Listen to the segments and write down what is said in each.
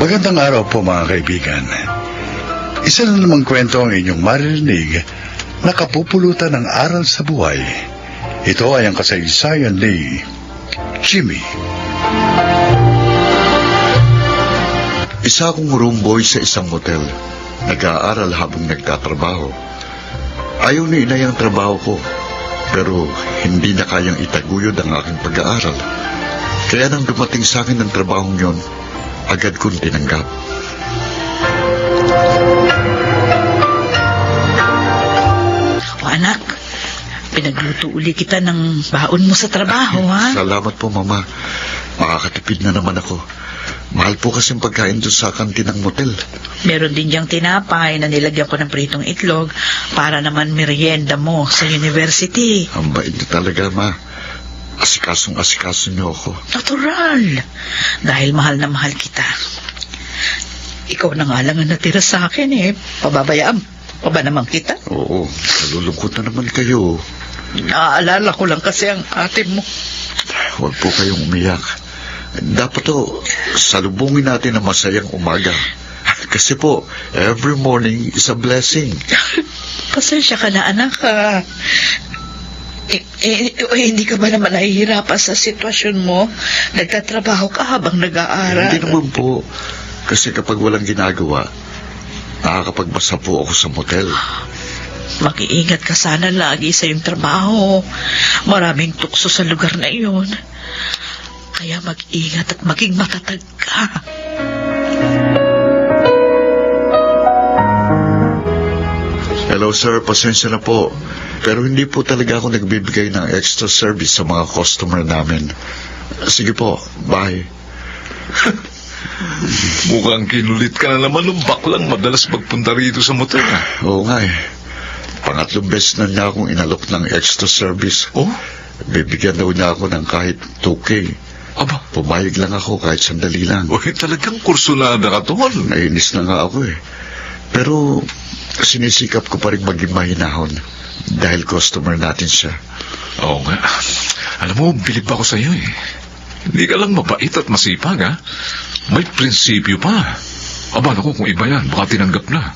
Magandang araw po mga kaibigan. Isa na namang kwento ang inyong maririnig na kapupulutan ng aral sa buhay. Ito ay ang kasaysayan ni Jimmy. Isa akong room boy sa isang motel. Nag-aaral habang nagtatrabaho. Ayaw ni inay ang trabaho ko, pero hindi na kayang itaguyod ang aking pag-aaral. Kaya nang dumating sa akin ang trabahong yon, agad kong tinanggap. O anak, pinagluto uli kita ng baon mo sa trabaho, ha? Salamat po, Mama. Makakatipid na naman ako. Mahal po kasing pagkain doon sa kantinang motel. Meron din diyang tinapay na nilagyan ko ng pritong itlog para naman merienda mo sa university. Ang bait niyo talaga, Ma. Asikasong-asikaso niyo ako. Natural. Dahil mahal na mahal kita. Ikaw na nga lang ang natira sa akin, eh. Pababayaan pa ba naman kita? Oo, nalulungkot na naman kayo. Naaalala ko lang kasi ang ate mo. Huwag po kayong umiyak. Dapat to, salubungin natin ang masayang umaga. Kasi po, every morning is a blessing. Pasensya ka na, anak. Hindi ka ba naman nahihirapan sa sitwasyon mo? Nagtatrabaho ka habang nag-aaral. Hindi naman po. Kasi kapag walang ginagawa, nakakapagbasa po ako sa motel. Mag-iingat ka sana lagi sa iyong trabaho. Maraming tukso sa lugar na iyon. Kaya mag-ingat at maging matatag ka. Hello sir, pasensya na po. Pero hindi po talaga ako nagbibigay ng extra service sa mga customer namin. Sige po, bye. Mukhang kinulit ka na naman ng baklang madalas magpunta rito sa motel. Oo nga eh. Pangatlong beses na niya akong inalok ng extra service. Oh? Bibigyan daw niya ako ng kahit 2K. Aba, Pumayag lang ako kahit sandali lang. talagang kursunada ka, tol. Nainis na nga ako eh. Pero sinisikap ko pa rin maging mahinahon dahil customer natin siya. Oo nga. Alam mo, bilib ako sa iyo eh. Hindi ka lang mabait at masipag, ha? May prinsipyo pa. Aba, naku, kung iba yan, baka tinanggap na.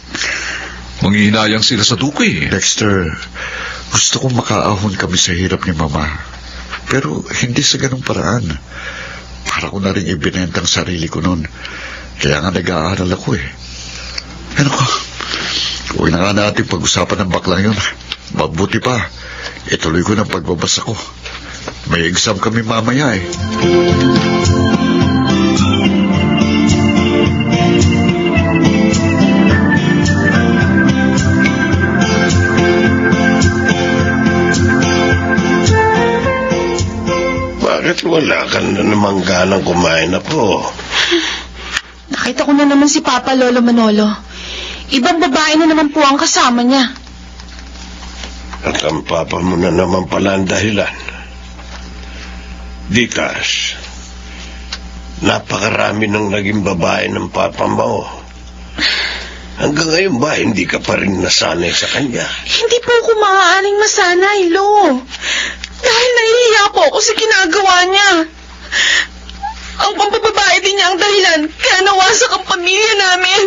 Manghihinayang sila sa duki. Dexter, gusto kong makaahon kami sa hirap ni Mama. Pero hindi sa ganung paraan. Para ko na rin ibinenta ang sarili ko noon. Kaya nga nag-aaral ako eh. Ano ko? Huwag na nga natin pag-usapan ng baklang yun. Mabuti pa, ituloy ko ng pagbabasa ko. May exam kami mamaya eh. Bakit wala ka na namang ganang kumain na po? Nakita ko na naman si Papa Lolo Manolo. Ibang babae na naman po ang kasama niya. At ang papa mo na naman pala ang dahilan. Ditas, napakarami ng naging babae ng papa mo. Hanggang ngayon ba, hindi ka pa rin nasanay sa kanya? Hindi po ako maaaring masanay, Lo. Dahil nahihiya po ako sa ginagawa niya. Ang pambababae din niya ang dahilan, kaya nawasak ang pamilya namin.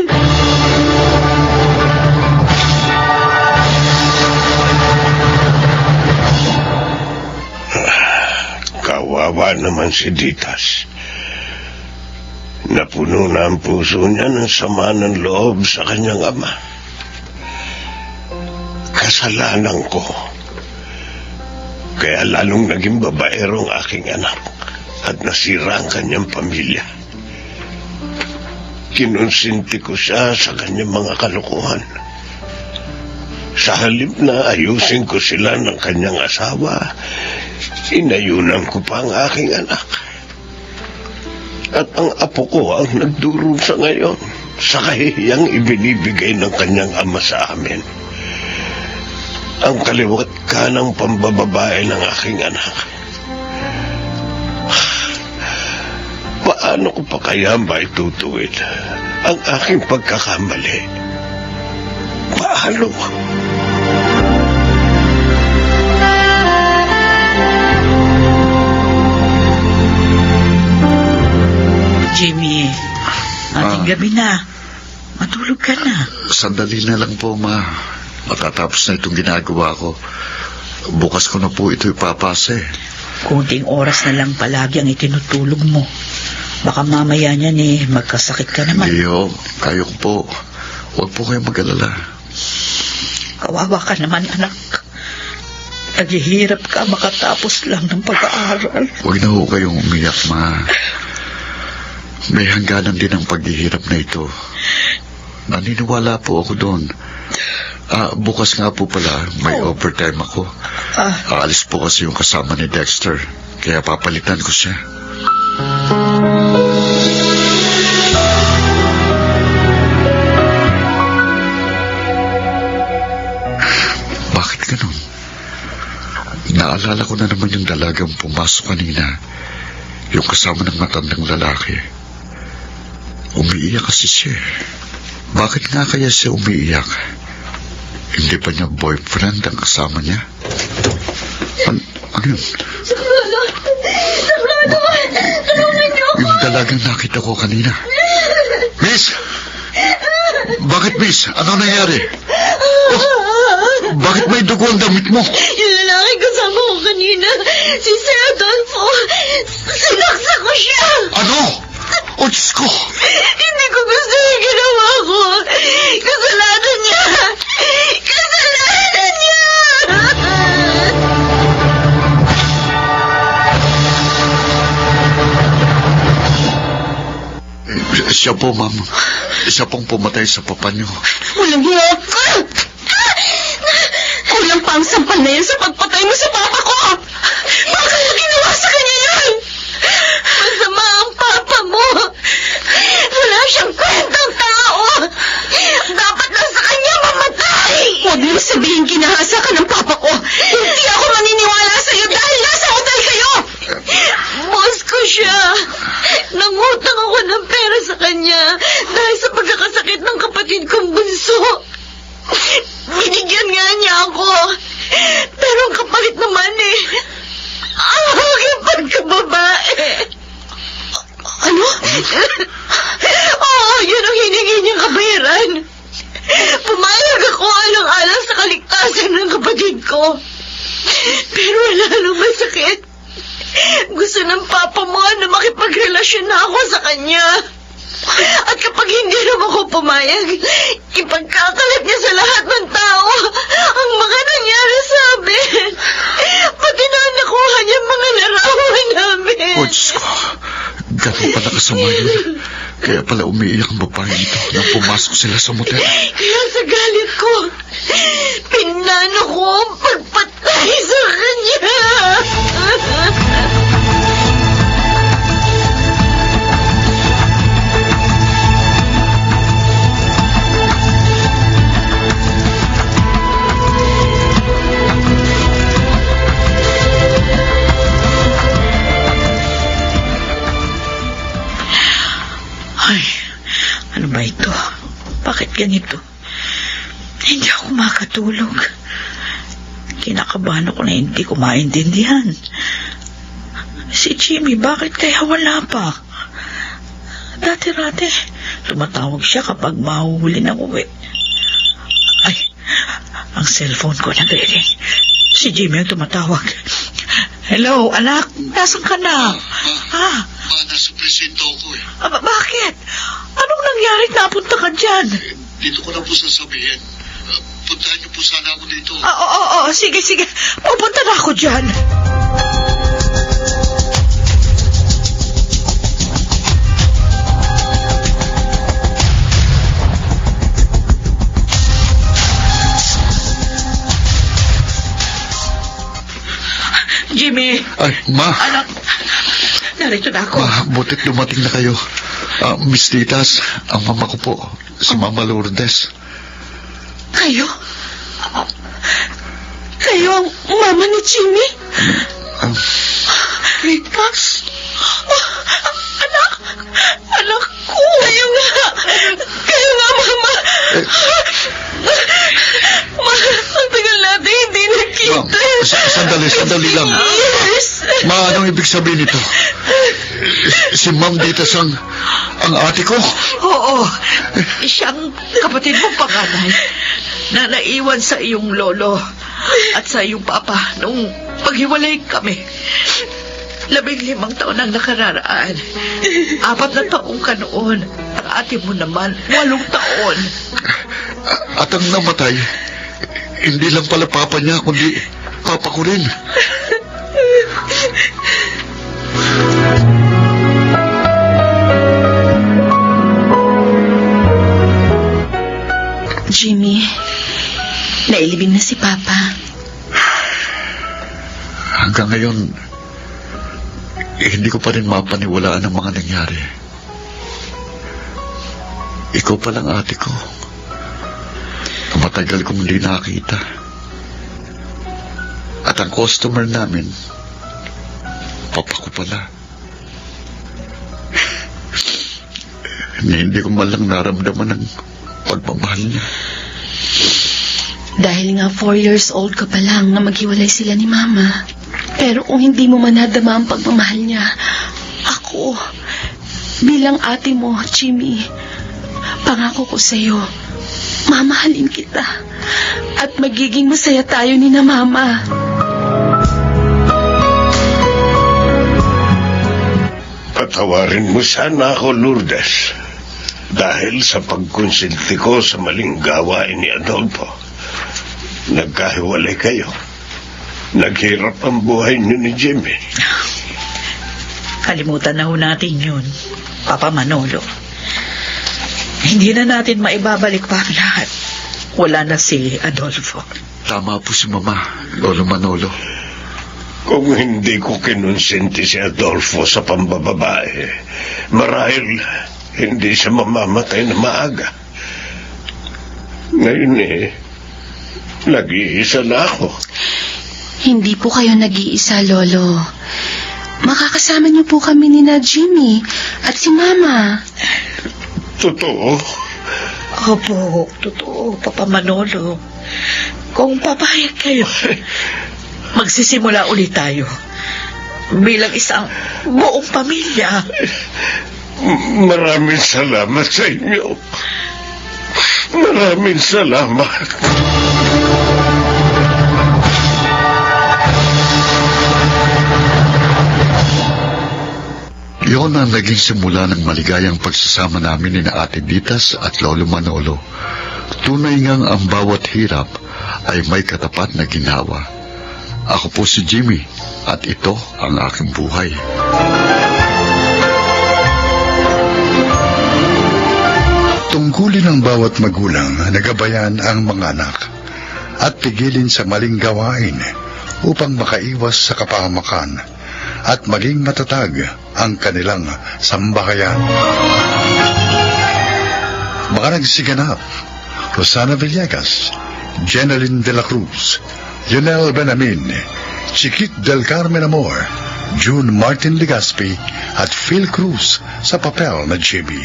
Kawawa naman si Ditas. Napuno na ang puso niya ng sama ng loob sa kanyang ama. Kasalanan ko. Kaya lalong naging babaero ang aking anak at nasira ang kanyang pamilya. Kinonsinti ko siya sa kanyang mga kalokohan. Sa halip na ayusin ko sila ng kanyang asawa, inayunan ko pa ang aking anak. At ang apo ko ang nagdurusa ngayon sa kahihiyang ibinibigay ng kanyang ama sa amin. Ang kaliwat ka ng pambababae ng aking anak. Paano ko pa kaya maitutuwid ang aking pagkakamali? Paano? Jimmy, ating gabi na. Matulog ka na. Sandali na lang po, Ma. Matatapos na itong ginagawa ko. Bukas ko na po ito ipapasa eh. Kunting oras na lang palagi ang itinutulog mo. Baka mamaya niyan magkasakit ka naman. Iyo, kayo ko po. Huwag po kayong mag-alala. Kawawa ka naman, anak. Naghihirap ka makatapos lang ng pag-aaral. Huwag na ho kayong umiyak, Ma. May hangganan din ang paghihirap na ito. Naniniwala po ako doon. Bukas nga po pala, may overtime ako. Aalis po kasi yung kasama ni Dexter. Kaya papalitan ko siya. Bakit ganun? Naalala ko na naman yung dalagang pumasok kanina. Yung kasama ng matandang lalaki. Umiiyak kasi siya. Bakit nga kaya siya umiiyak? Hindi pa niya boyfriend ang kasama niya? Ano yun? Saklolo! Tulungan niyo ako! Yung dalagang nakita ko kanina. Miss! Bakit, Miss? Ano nangyari? Bakit may dugo ang damit mo? Yung lalaki kasama ko kanina, si Sir Adolfo, sinaksak ko siya! Ano? O, Diyos ko! Hindi ko gusto yung ginawa ko! Kasalanan niya! Kasalanan niya! Siya po, ma'am. Siya pong pumatay sa papa niyo. Walang hiya ka! Kulang pa ang sampal na yan sa pagpatay mo sa papa ko! Bakit mo ginawa sa kanya yun? Masama ang papa mo! Wala siyang kwentang tao! Dapat lang sa kanya mamatay! Huwag mo sabihin ginahasa ka ng papa ko! Hindi ako maniniwala sa'yo dahil nasa hotel kayo! Boss ko siya! Nangutang ako ng pera sa kanya dahil sa pagkakasakit ng kapatid kong bunso. Binigyan nga niya ako. Pero ang kapalit naman ang aking pagkababae. Ano? Oo, yun ang hiningi niyang kabayaran. Pumayag ako alang-alang sa kaligtasan ng kapatid ko. Pero lalong masakit. Gusto ng papa mo na makipagrelasyon na ako sa kanya. At kapag hindi naman ako pumayag, ipagkakalat niya sa lahat ng tao ang mga nangyari sa amin. Pati na nakuha niya mga larawan namin. O, Diyos ko. Ganun pala kasama yun. Kaya pala umiiyak ang babae ito nang pumasok sila sa motel. Kaya sa galit ko, pinano ko ang pagpatay sa kanya. Ay, ano ba ito? Bakit ganito? Hindi ako makatulog. Kinakabahan ako na hindi ko maintindihan. Si Jimmy, bakit kaya wala pa? Dati-rati, tumatawag siya kapag mahuhuli ng uwi. Ay, ang cellphone ko nagre-ring. Si Jimmy ang tumatawag. Hello, anak, nasan ka na? Nasa presinto ako eh. Bakit? Anong nangyari napunta ka dyan? Dito ko na po sasabihin. Puntahan niyo po sana ako dito. Oo, sige. Pupunta na ako dyan. Jimmy! Ay, Ma! Anak, narito na ako. Ma, butit dumating na kayo. Miss Titas, ang mama ko po, si Mama Lourdes. Kayo? Kayo ang mama ni Jimmy? Ritas? Anak ko! Kayo nga, mama! Ang tagal natin hindi nakita. Ma'am, sandali lang. Yes! Anong ibig sabihin nito? Si Ma'am Ditas ang ate ko? Oo, siyang kapatid mong panganay na naiwan sa iyong lolo at sa iyong papa nung paghiwalay kami. 15 taon ang nakararaan. 4 na taong ka noon. Ang ate mo naman, 8 taon. At ang namatay, hindi lang pala papa niya, kundi papa ko rin. Jimmy, nailibing na si Papa. Hanggang ngayon, hindi ko pa rin mapaniwalaan ang mga nangyari. Ikaw palang ate ko. Matagal kong hindi nakita. At ang customer namin, papa ko pala. Hindi ko man lang naramdaman ang pagmamahal niya. Dahil nga 4 years old ka pa lang na maghiwalay sila ni Mama. Pero kung hindi mo man nadama ang pagmamahal niya, ako, bilang ate mo, Jimmy, pangako ko sa'yo, mamahalin kita. At magiging masaya tayo ni na Mama. Patawarin mo sana ako, Lourdes. Dahil sa pagkonsulti ko sa maling gawain ni Adolfo, nagkahiwalay kayo. Naghirap ang buhay niyo ni Jimmy. Kalimutan na ho natin yun, Papa Manolo. Hindi na natin maibabalik pa ang lahat. Wala na si Adolfo. Tama po si Mama, Lolo Manolo. Kung hindi ko kinonsinti si Adolfo sa pambababae, marahil hindi siya mamamatay na maaga. Ngayon nag-iisa na ako. Hindi po kayo nag-iisa, Lolo. Makakasama niyo po kami ni na Jimmy at si Mama. Totoo? Opo, totoo, Papa Manolo. Kung papayag kayo, magsisimula ulit tayo. Bilang isang buong pamilya. Maraming salamat sa inyo. Maraming salamat. Yun ang naging simula ng maligayang pagsasama namin ni na Ate Ditas at Lolo Manolo. Tunay ngang ang bawat hirap ay may katapat na ginawa. Ako po si Jimmy at ito ang aking buhay. Tungkulin ng bawat magulang na gabayan ang mga anak at pigilin sa maling gawain upang makaiwas sa kapahamakan at maging matatag ang kanilang sambahayan. Mga nagsiganap: Rosana Villegas, Jeneline de la Cruz, Lionel Benamin, Chiquit del Carmen Amor, June Martin Legaspi at Phil Cruz sa papel na Jimmy.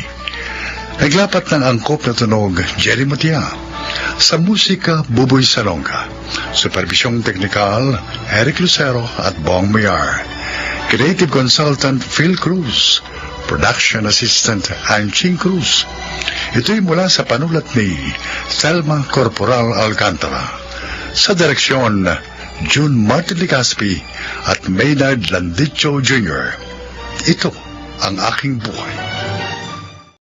Naglapat ng angkop na tunog, Jerry Matia. Sa musika, Buboy Salonga. Supervisyong teknikal, Eric Lucero at Bong Mayar. Creative Consultant, Phil Cruz. Production Assistant, Anching Cruz. Ito'y mula sa panulat ni Selma Corporal Alcantara. Sa direksyon, June Martin Legaspi at Maynard Landicho Jr. Ito ang aking buhay.